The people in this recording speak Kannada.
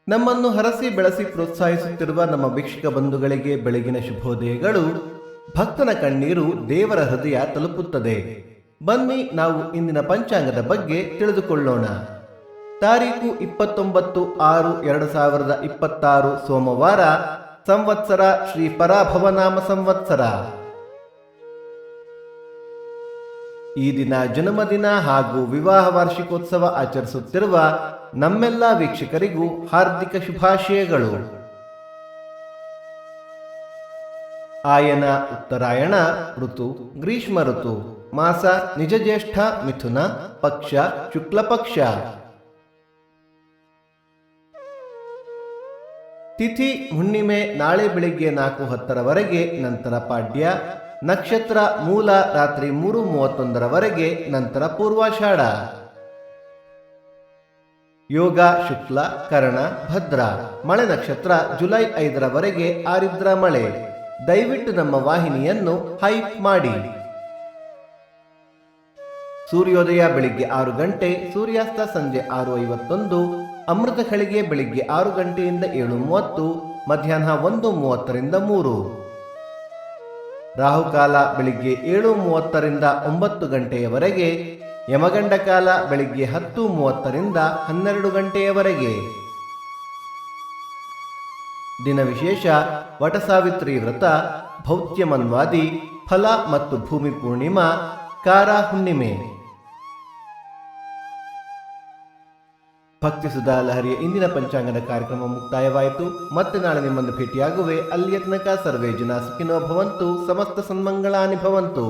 ನಮ್ಮನ್ನು ಹರಸಿ ಬೆಳೆಸಿ ಪ್ರೋತ್ಸಾಹಿಸುತ್ತಿರುವ ನಮ್ಮ ವೀಕ್ಷಕ ಬಂಧುಗಳಿಗೆ ಬೆಳಗಿನ ಶುಭೋದಯಗಳು. ಭಕ್ತನ ಕಣ್ಣೀರು ದೇವರ ಹೃದಯ ತಲುಪುತ್ತದೆ. ಬನ್ನಿ ನಾವು ಇಂದಿನ ಪಂಚಾಂಗದ ಬಗ್ಗೆ ತಿಳಿದುಕೊಳ್ಳೋಣ. ತಾರೀಕು 29/6/2026 ಸೋಮವಾರ. ಸಂವತ್ಸರ ಶ್ರೀ ಪರಾಭವನಾಮ ಸಂವತ್ಸರ. ಈ ದಿನ ಜನ್ಮದಿನ ಹಾಗೂ ವಿವಾಹ ವಾರ್ಷಿಕೋತ್ಸವ ಆಚರಿಸುತ್ತಿರುವ ನಮ್ಮೆಲ್ಲ ವೀಕ್ಷಕರಿಗೂ ಹಾರ್ದಿಕ ಶುಭಾಶಯಗಳು. ಆಯನ ಉತ್ತರಾಯಣ ಋತು ಗ್ರೀಷ್ಮ ಋತು. ಮಾಸ ನಿಜ ಜ್ಯೇಷ್ಠ ಮಿಥುನ. ಪಕ್ಷ ಶುಕ್ಲ ಪಕ್ಷ. ತಿಥಿ ಹುಣ್ಣಿಮೆ ನಾಳೆ ಬೆಳಿಗ್ಗೆ 4:10 ನಂತರ ಪಾಡ್ಯ. ನಕ್ಷತ್ರ ಮೂಲ ರಾತ್ರಿ 3:31 ನಂತರ ಪೂರ್ವಾಷಾಢ. ಯೋಗ ಶುಕ್ಲ ಕರ್ಣ ಭದ್ರ. ಮಳೆ ನಕ್ಷತ್ರ ಜುಲೈ 5 ಆರಿದ್ರ ಮಳೆ. ದಯವಿಟ್ಟು ನಮ್ಮ ವಾಹಿನಿಯನ್ನು ಹೈಪ್ ಮಾಡಿ. ಸೂರ್ಯೋದಯ ಬೆಳಿಗ್ಗೆ 6 ಗಂಟೆ, ಸೂರ್ಯಾಸ್ತ ಸಂಜೆ 6:51. ಅಮೃತ ಖಳಿಗೆ ಬೆಳಿಗ್ಗೆ 6 ಗಂಟೆಯಿಂದ 7:30, ಮಧ್ಯಾಹ್ನ 1:30 3. ರಾಹುಕಾಲ ಬೆಳಿಗ್ಗೆ 7:30 9 ಗಂಟೆಯವರೆಗೆ. ಯಮಗಂಡ ಕಾಲ ಬೆಳಿಗ್ಗೆ 10:30 12 ಗಂಟೆಯವರೆಗೆ. ದಿನ ವಿಶೇಷ: ವಟಸಾವಿತ್ರಿ ವ್ರತ, ಭೌತ್ಯಮನ್ವಾದಿ, ಫಲ ಮತ್ತು ಭೂಮಿ ಪೂರ್ಣಿಮಾ, ಕಾರ ಹುಣ್ಣಿಮೆ. ಭಕ್ತಿ ಸುಧಾ ಲಹರಿಯ ಇಂದಿನ ಪಂಚಾಂಗದ ಕಾರ್ಯಕ್ರಮ ಮುಕ್ತಾಯವಾಯಿತು. ಮತ್ತೆ ನಾಳೆ ನಿಮ್ಮನ್ನು ಭೇಟಿಯಾಗುವೆ. ಅಲ್ಲಿಯ ತನಕ ಸರ್ವೇ ಜನ ಸುಖಿನೋ ಭವಂತು. ಸಮಸ್ತ ಸನ್ಮಂಗಳಾನಿ ಭವಂತು.